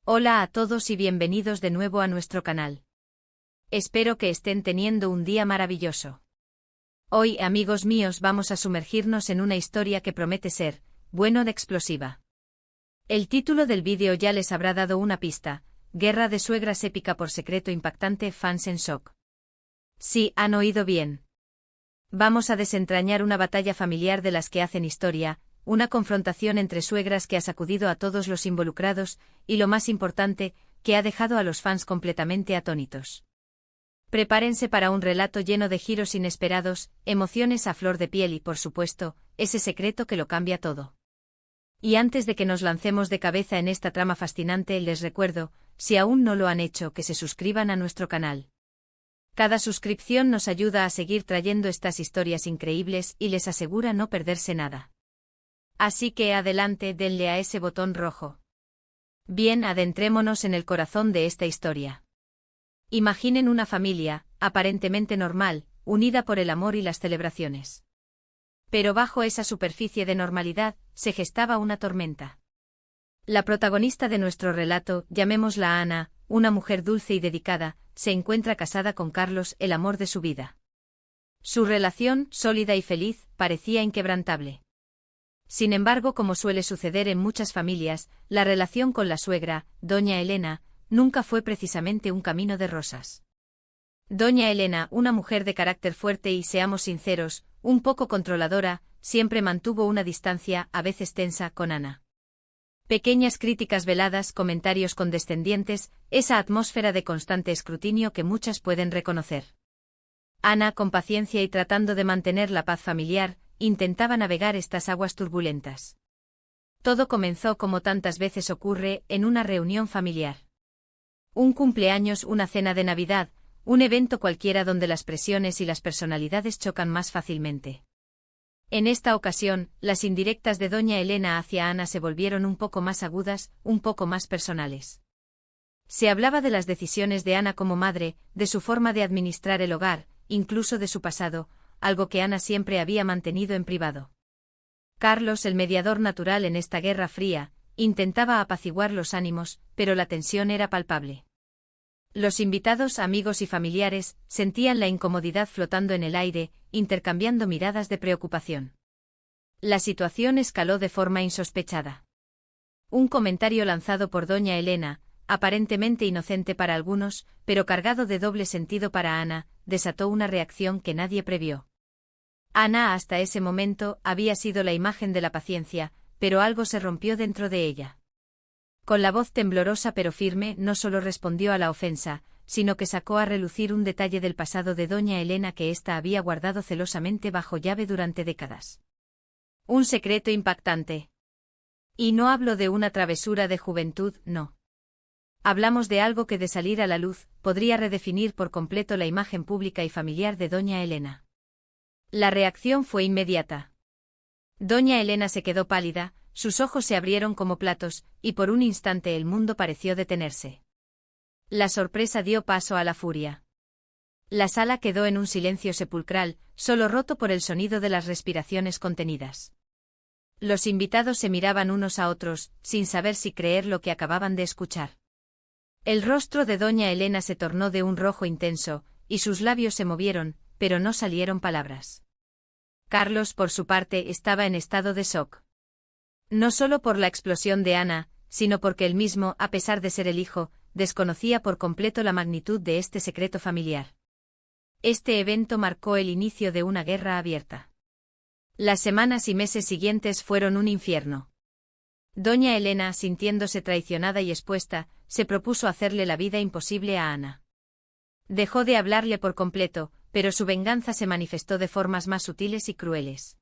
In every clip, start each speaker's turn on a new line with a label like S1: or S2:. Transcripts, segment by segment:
S1: Hola a todos y bienvenidos de nuevo a nuestro canal. Espero que estén teniendo un día maravilloso. Hoy, amigos míos, vamos a sumergirnos en una historia que promete ser, bueno, de explosiva. El título del vídeo ya les habrá dado una pista: Guerra de suegras épica por secreto impactante, fans en shock. Sí, han oído bien. Vamos a desentrañar una batalla familiar de las que hacen historia, una confrontación entre suegras que ha sacudido a todos los involucrados, y lo más importante, que ha dejado a los fans completamente atónitos. Prepárense para un relato lleno de giros inesperados, emociones a flor de piel y, por supuesto, ese secreto que lo cambia todo. Y antes de que nos lancemos de cabeza en esta trama fascinante, les recuerdo, si aún no lo han hecho, que se suscriban a nuestro canal. Cada suscripción nos ayuda a seguir trayendo estas historias increíbles y les asegura no perderse nada. Así que adelante, denle a ese botón rojo. Bien, adentrémonos en el corazón de esta historia. Imaginen una familia, aparentemente normal, unida por el amor y las celebraciones. Pero bajo esa superficie de normalidad, se gestaba una tormenta. La protagonista de nuestro relato, llamémosla Ana, una mujer dulce y dedicada, se encuentra casada con Carlos, el amor de su vida. Su relación, sólida y feliz, parecía inquebrantable. Sin embargo, como suele suceder en muchas familias, la relación con la suegra, doña Elena, nunca fue precisamente un camino de rosas. Doña Elena, una mujer de carácter fuerte y, seamos sinceros, un poco controladora, siempre mantuvo una distancia, a veces tensa, con Ana. Pequeñas críticas veladas, comentarios condescendientes, esa atmósfera de constante escrutinio que muchas pueden reconocer. Ana, con paciencia y tratando de mantener la paz familiar, intentaba navegar estas aguas turbulentas. Todo comenzó, como tantas veces ocurre, en una reunión familiar. Un cumpleaños, una cena de Navidad, un evento cualquiera donde las presiones y las personalidades chocan más fácilmente. En esta ocasión, las indirectas de doña Elena hacia Ana se volvieron un poco más agudas, un poco más personales. Se hablaba de las decisiones de Ana como madre, de su forma de administrar el hogar, incluso de su pasado, algo que Ana siempre había mantenido en privado. Carlos, el mediador natural en esta guerra fría, intentaba apaciguar los ánimos, pero la tensión era palpable. Los invitados, amigos y familiares, sentían la incomodidad flotando en el aire, intercambiando miradas de preocupación. La situación escaló de forma insospechada. Un comentario lanzado por doña Elena, aparentemente inocente para algunos, pero cargado de doble sentido para Ana, desató una reacción que nadie previó. Ana, hasta ese momento, había sido la imagen de la paciencia, pero algo se rompió dentro de ella. Con la voz temblorosa pero firme, no solo respondió a la ofensa, sino que sacó a relucir un detalle del pasado de doña Elena que ésta había guardado celosamente bajo llave durante décadas. Un secreto impactante. Y no hablo de una travesura de juventud, no. Hablamos de algo que, de salir a la luz, podría redefinir por completo la imagen pública y familiar de doña Elena. La reacción fue inmediata. Doña Elena se quedó pálida, sus ojos se abrieron como platos, y por un instante el mundo pareció detenerse. La sorpresa dio paso a la furia. La sala quedó en un silencio sepulcral, solo roto por el sonido de las respiraciones contenidas. Los invitados se miraban unos a otros, sin saber si creer lo que acababan de escuchar. El rostro de doña Elena se tornó de un rojo intenso, y sus labios se movieron, pero no salieron palabras. Carlos, por su parte, estaba en estado de shock. No solo por la explosión de Ana, sino porque él mismo, a pesar de ser el hijo, desconocía por completo la magnitud de este secreto familiar. Este evento marcó el inicio de una guerra abierta. Las semanas y meses siguientes fueron un infierno. Doña Elena, sintiéndose traicionada y expuesta, se propuso hacerle la vida imposible a Ana. Dejó de hablarle por completo, pero su venganza se manifestó de formas más sutiles y crueles.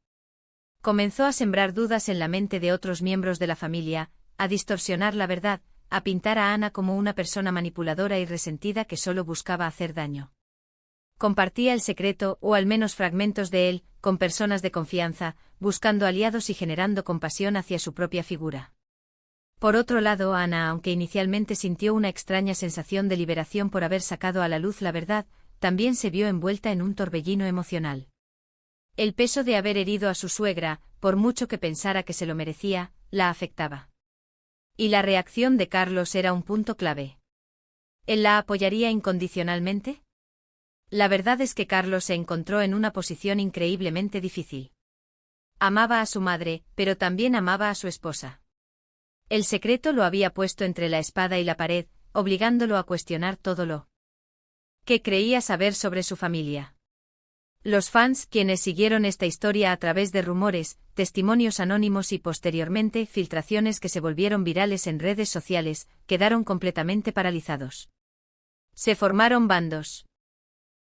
S1: Comenzó a sembrar dudas en la mente de otros miembros de la familia, a distorsionar la verdad, a pintar a Ana como una persona manipuladora y resentida que solo buscaba hacer daño. Compartía el secreto, o al menos fragmentos de él, con personas de confianza, buscando aliados y generando compasión hacia su propia figura. Por otro lado, Ana, aunque inicialmente sintió una extraña sensación de liberación por haber sacado a la luz la verdad, también se vio envuelta en un torbellino emocional. El peso de haber herido a su suegra, por mucho que pensara que se lo merecía, la afectaba. Y la reacción de Carlos era un punto clave. ¿Él la apoyaría incondicionalmente? La verdad es que Carlos se encontró en una posición increíblemente difícil. Amaba a su madre, pero también amaba a su esposa. El secreto lo había puesto entre la espada y la pared, obligándolo a cuestionar todo lo que creía saber sobre su familia. Los fans, quienes siguieron esta historia a través de rumores, testimonios anónimos y posteriormente filtraciones que se volvieron virales en redes sociales, quedaron completamente paralizados. Se formaron bandos.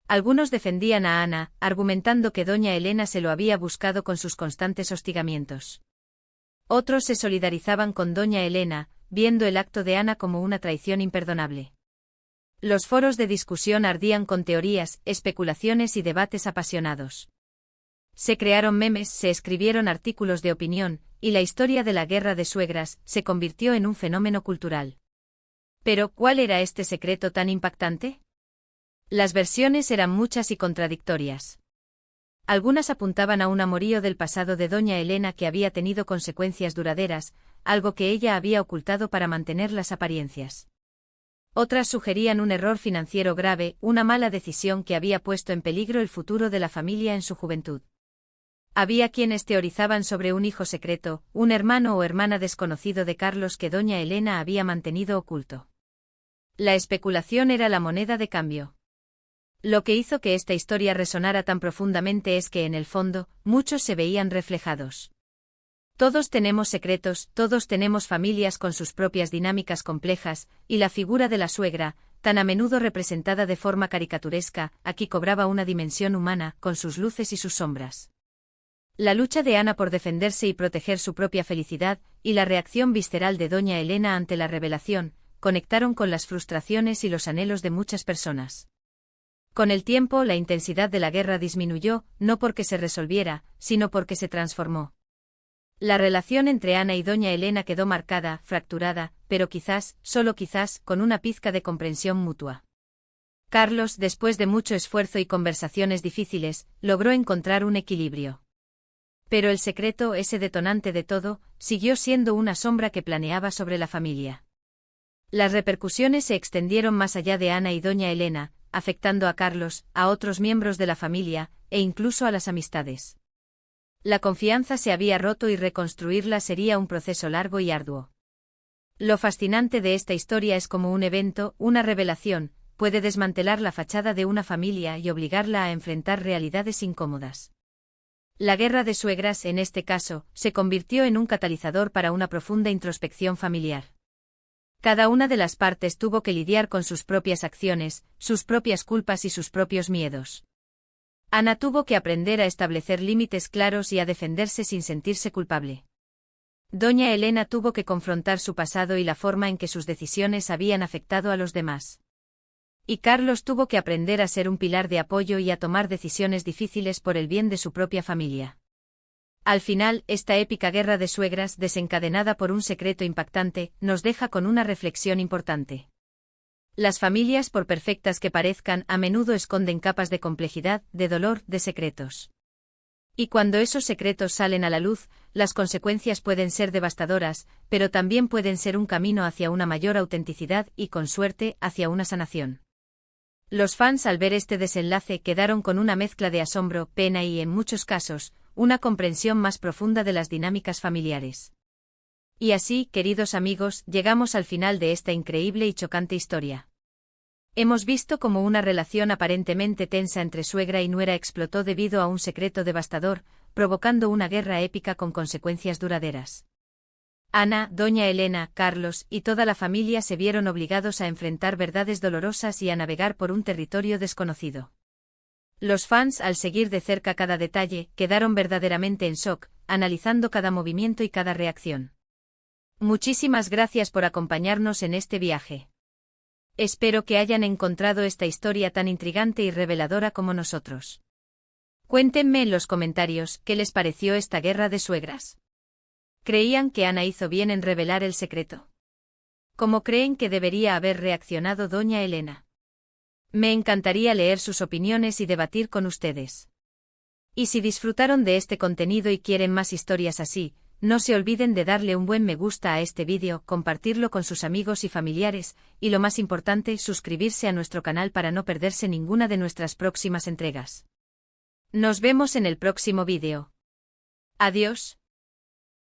S1: Algunos defendían a Ana, argumentando que doña Elena se lo había buscado con sus constantes hostigamientos. Otros se solidarizaban con doña Elena, viendo el acto de Ana como una traición imperdonable. Los foros de discusión ardían con teorías, especulaciones y debates apasionados. Se crearon memes, se escribieron artículos de opinión, y la historia de la guerra de suegras se convirtió en un fenómeno cultural. Pero, ¿cuál era este secreto tan impactante? Las versiones eran muchas y contradictorias. Algunas apuntaban a un amorío del pasado de doña Elena que había tenido consecuencias duraderas, algo que ella había ocultado para mantener las apariencias. Otras sugerían un error financiero grave, una mala decisión que había puesto en peligro el futuro de la familia en su juventud. Había quienes teorizaban sobre un hijo secreto, un hermano o hermana desconocido de Carlos que doña Elena había mantenido oculto. La especulación era la moneda de cambio. Lo que hizo que esta historia resonara tan profundamente es que en el fondo, muchos se veían reflejados. Todos tenemos secretos, todos tenemos familias con sus propias dinámicas complejas, y la figura de la suegra, tan a menudo representada de forma caricaturesca, aquí cobraba una dimensión humana, con sus luces y sus sombras. La lucha de Ana por defenderse y proteger su propia felicidad, y la reacción visceral de doña Elena ante la revelación, conectaron con las frustraciones y los anhelos de muchas personas. Con el tiempo la intensidad de la guerra disminuyó, no porque se resolviera, sino porque se transformó. La relación entre Ana y doña Elena quedó marcada, fracturada, pero quizás, solo quizás, con una pizca de comprensión mutua. Carlos, después de mucho esfuerzo y conversaciones difíciles, logró encontrar un equilibrio. Pero el secreto, ese detonante de todo, siguió siendo una sombra que planeaba sobre la familia. Las repercusiones se extendieron más allá de Ana y doña Elena, afectando a Carlos, a otros miembros de la familia, e incluso a las amistades. La confianza se había roto y reconstruirla sería un proceso largo y arduo. Lo fascinante de esta historia es como un evento, una revelación, puede desmantelar la fachada de una familia y obligarla a enfrentar realidades incómodas. La guerra de suegras, en este caso, se convirtió en un catalizador para una profunda introspección familiar. Cada una de las partes tuvo que lidiar con sus propias acciones, sus propias culpas y sus propios miedos. Ana tuvo que aprender a establecer límites claros y a defenderse sin sentirse culpable. Doña Elena tuvo que confrontar su pasado y la forma en que sus decisiones habían afectado a los demás. Y Carlos tuvo que aprender a ser un pilar de apoyo y a tomar decisiones difíciles por el bien de su propia familia. Al final, esta épica guerra de suegras, desencadenada por un secreto impactante, nos deja con una reflexión importante. Las familias, por perfectas que parezcan, a menudo esconden capas de complejidad, de dolor, de secretos. Y cuando esos secretos salen a la luz, las consecuencias pueden ser devastadoras, pero también pueden ser un camino hacia una mayor autenticidad y, con suerte, hacia una sanación. Los fans al ver este desenlace quedaron con una mezcla de asombro, pena y, en muchos casos, una comprensión más profunda de las dinámicas familiares. Y así, queridos amigos, llegamos al final de esta increíble y chocante historia. Hemos visto cómo una relación aparentemente tensa entre suegra y nuera explotó debido a un secreto devastador, provocando una guerra épica con consecuencias duraderas. Ana, doña Elena, Carlos y toda la familia se vieron obligados a enfrentar verdades dolorosas y a navegar por un territorio desconocido. Los fans, al seguir de cerca cada detalle, quedaron verdaderamente en shock, analizando cada movimiento y cada reacción. Muchísimas gracias por acompañarnos en este viaje. Espero que hayan encontrado esta historia tan intrigante y reveladora como nosotros. Cuéntenme en los comentarios qué les pareció esta guerra de suegras. ¿Creían que Ana hizo bien en revelar el secreto? ¿Cómo creen que debería haber reaccionado doña Elena? Me encantaría leer sus opiniones y debatir con ustedes. Y si disfrutaron de este contenido y quieren más historias así, No se olviden de darle un buen me gusta a este vídeo, compartirlo con sus amigos y familiares, y lo más importante, suscribirse a nuestro canal para no perderse ninguna de nuestras próximas entregas. Nos vemos en el próximo vídeo. Adiós.